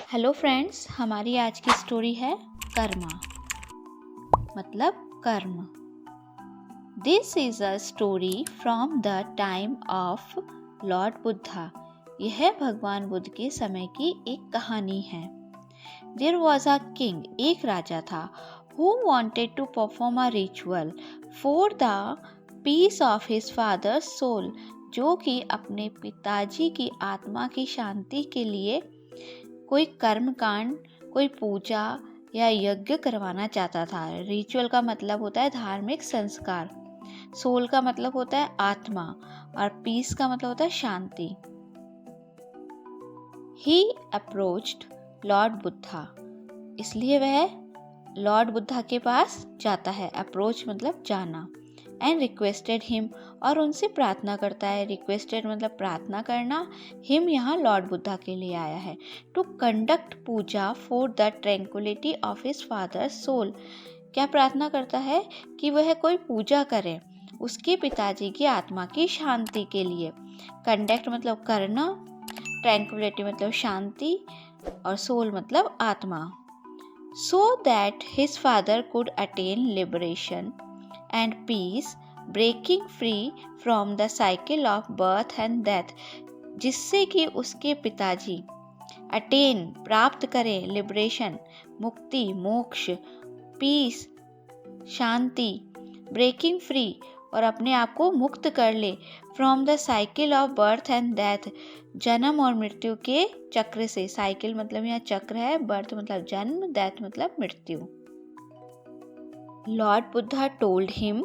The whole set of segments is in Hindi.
हेलो फ्रेंड्स, हमारी आज की स्टोरी है कर्मा मतलब कर्म। This is a story from the time of Lord Buddha. यह भगवान बुद्ध के समय की एक कहानी है। देयर वॉज अ किंग, एक राजा था, who wanted to perform a ritual for the peace of his father's soul, जो कि अपने पिताजी की आत्मा की शांति के लिए कोई कर्म कांड, कोई पूजा या यज्ञ करवाना चाहता था। रिचुअल का मतलब होता है धार्मिक संस्कार, सोल का मतलब होता है आत्मा और पीस का मतलब होता है शांति। ही अप्रोच्ड लॉर्ड बुद्धा, इसलिए वह लॉर्ड बुद्धा के पास जाता है। अप्रोच मतलब जाना। एंड रिक्वेस्टेड हिम, और उनसे प्रार्थना करता है। रिक्वेस्टेड मतलब प्रार्थना करना। हिम यहाँ लॉर्ड बुद्धा के लिए आया है। To conduct puja for the tranquillity of his father soul, क्या प्रार्थना करता है कि वह कोई पूजा करे उसके पिताजी की आत्मा की शांति के लिए। कंडक्ट मतलब करना, ट्रैंक्विलिटी मतलब शांति और सोल मतलब आत्मा। So that his father could attain liberation and peace, breaking free from the cycle of birth and death, जिससे कि उसके पिताजी attain प्राप्त करें, liberation मुक्ति मोक्ष, peace शांति, breaking free और अपने आप को मुक्त कर ले, from the cycle of birth and death, जन्म और मृत्यु के चक्र से। साइकिल मतलब यहाँ चक्र है, बर्थ मतलब जन्म, डेथ मतलब मृत्यु। Lord Buddha told him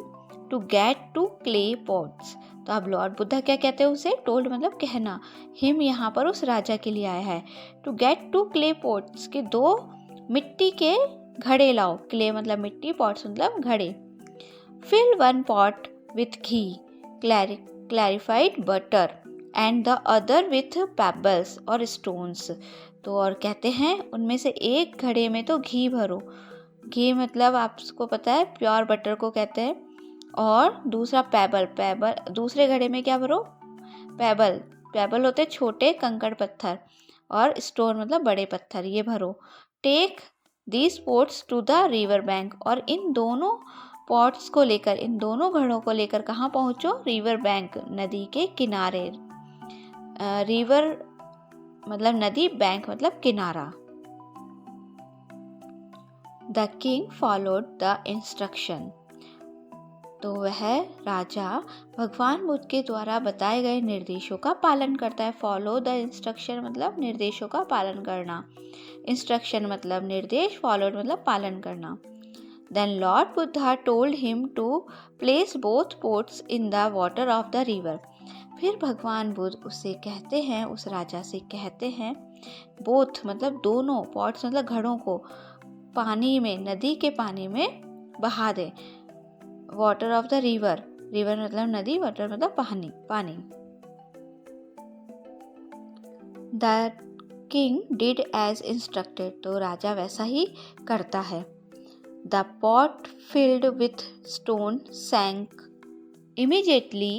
to get two clay pots, तो अब लॉर्ड बुद्धा क्या कहते हैं उसे? टोल्ड मतलब कहना। हिम यहाँ पर उस राजा के लिए आया है। To get two clay pots के 2 मिट्टी के घड़े लाओ। क्ले मतलब मिट्टी, पॉट्स मतलब घड़े। Fill 1 pot with ghee, clarified butter and the other with pebbles और stones। तो और कहते हैं उनमें से एक घड़े में तो घी भरो। घी मतलब आपको पता है प्योर बटर को कहते हैं। और दूसरा पेबल दूसरे घड़े में क्या भरो? पेबल होते छोटे कंकड़ पत्थर और स्टोन मतलब बड़े पत्थर, ये भरो। Take these pots to the river bank, और इन दोनों पॉट्स को लेकर, इन दोनों घड़ों को लेकर कहाँ पहुंचो? रिवर बैंक, नदी के किनारे। रिवर मतलब नदी, बैंक मतलब किनारा। The king followed the instruction, तो वह राजा भगवान बुद्ध के द्वारा बताए गए निर्देशों का पालन करता है। फॉलो द इंस्ट्रक्शन मतलब निर्देशों का पालन करना। इंस्ट्रक्शन मतलब निर्देश, फॉलोड मतलब पालन करना। Then Lord Buddha told him to place both pots in the water of the river. फिर भगवान बुद्ध उसे कहते हैं, उस राजा से कहते हैं, बोथ मतलब दोनों, पॉट्स मतलब घड़ों को पानी में, नदी के पानी में बहा दे। Water of the river, river मतलब नदी, वाटर मतलब पानी। The king did as instructed, तो राजा वैसा ही करता है। The pot filled with stone sank immediately,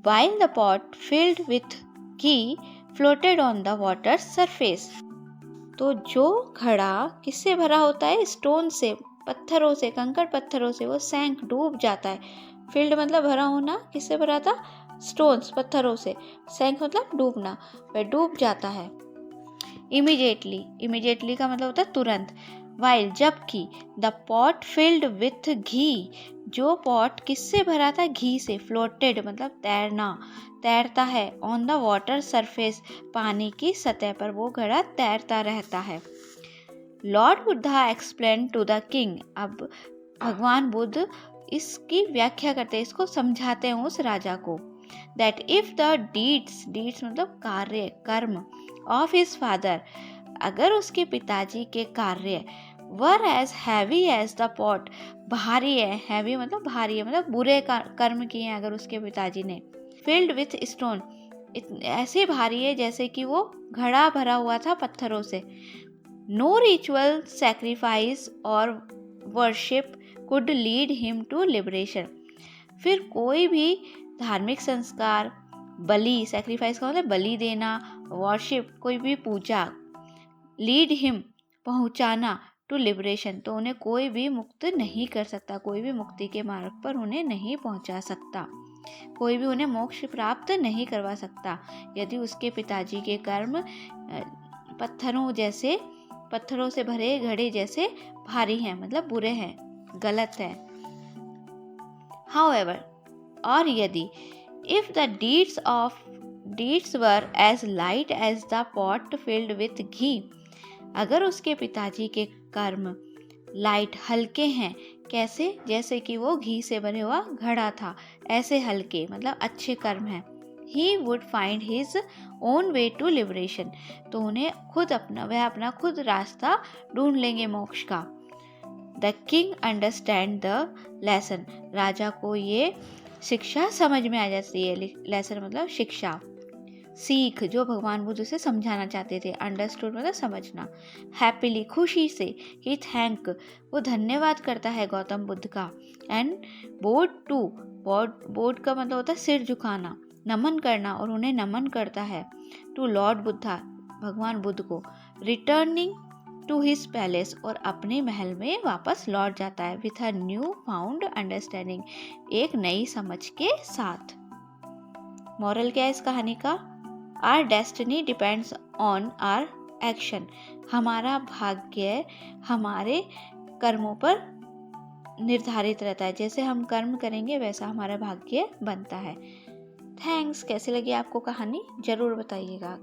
while the pot filled with ghee floated on the water's surface. तो जो घड़ा किससे भरा होता है? स्टोन से, पत्थरों से, कंकड़ पत्थरों से, वो सैंक डूब जाता है। फिल्ड मतलब भरा होना, किससे भरा था? स्टोन्स पत्थरों से। सैंक मतलब डूबना, वह डूब जाता है। इमीडिएटली का मतलब होता है तुरंत। वाइल जबकि, द पॉट फिल्ड विथ घी, जो पॉट किससे भरा था? घी से। फ्लोटेड मतलब तैरता है। ऑन द वाटर सरफेस, पानी की सतह पर वो घड़ा तैरता रहता है। Lord Buddha explain to the king, अब भगवान बुद्ध इसकी व्याख्या करते हैं, इसको समझाते हैं उस राजा को। दैट इफ द डीड्स मतलब कार्य, कर्म, ऑफ हिज फादर, अगर उसके पिताजी के कार्य were as heavy as the pot, भारी है, हैवी मतलब भारी है, मतलब बुरे कर्म किए हैं अगर उसके पिताजी ने। फिल्ड विथ स्टोन, ऐसे भारी है जैसे कि वो घड़ा भरा हुआ था पत्थरों से। नो रिचुअल सैक्रिफाइस और worship could lead him to liberation, फिर कोई भी धार्मिक संस्कार, बलि, सैक्रिफाइस का मतलब बलि देना, वर्शिप कोई भी पूजा, लीड हिम, पहुंचाना, टू लिबरेशन, तो उन्हें कोई भी मुक्त नहीं कर सकता, कोई भी मुक्ति के मार्ग पर उन्हें नहीं पहुंचा सकता, कोई भी उन्हें मोक्ष प्राप्त नहीं करवा सकता यदि उसके पिताजी के कर्म पत्थरों से भरे घड़े जैसे भारी हैं, मतलब बुरे हैं, गलत है। However, और यदि if the deeds were as light as the pot filled with ghee, अगर उसके पिताजी के कर्म लाइट हल्के हैं, कैसे, जैसे कि वो घी से बने हुआ घड़ा था, ऐसे हल्के, मतलब अच्छे कर्म हैं। He would find his own way to liberation, तो वह अपना खुद रास्ता ढूंढ लेंगे मोक्ष का। The king understand the lesson, राजा को ये शिक्षा समझ में आ जाती है। लेसन मतलब शिक्षा, सीख, जो भगवान बुद्ध से समझाना चाहते थे। अंडरस्टूड मतलब समझना। हैप्पीली, खुशी से। ही थैंक, वो धन्यवाद करता है गौतम बुद्ध का। एंड बोड टू, बोड का मतलब होता है सिर झुकाना, नमन करना, और उन्हें नमन करता है। टू लॉर्ड बुद्धा, भगवान बुद्ध को। रिटर्निंग टू हिज पैलेस, और अपने महल में वापस लौट जाता है। With a new found understanding, एक नई समझ के साथ। मॉरल क्या है इस कहानी का? Our destiny depends on our action, हमारा भाग्य हमारे कर्मों पर निर्धारित रहता है। जैसे हम कर्म करेंगे वैसा हमारा भाग्य बनता है। थैंक्स। कैसी लगी आपको कहानी? जरूर बताइएगा।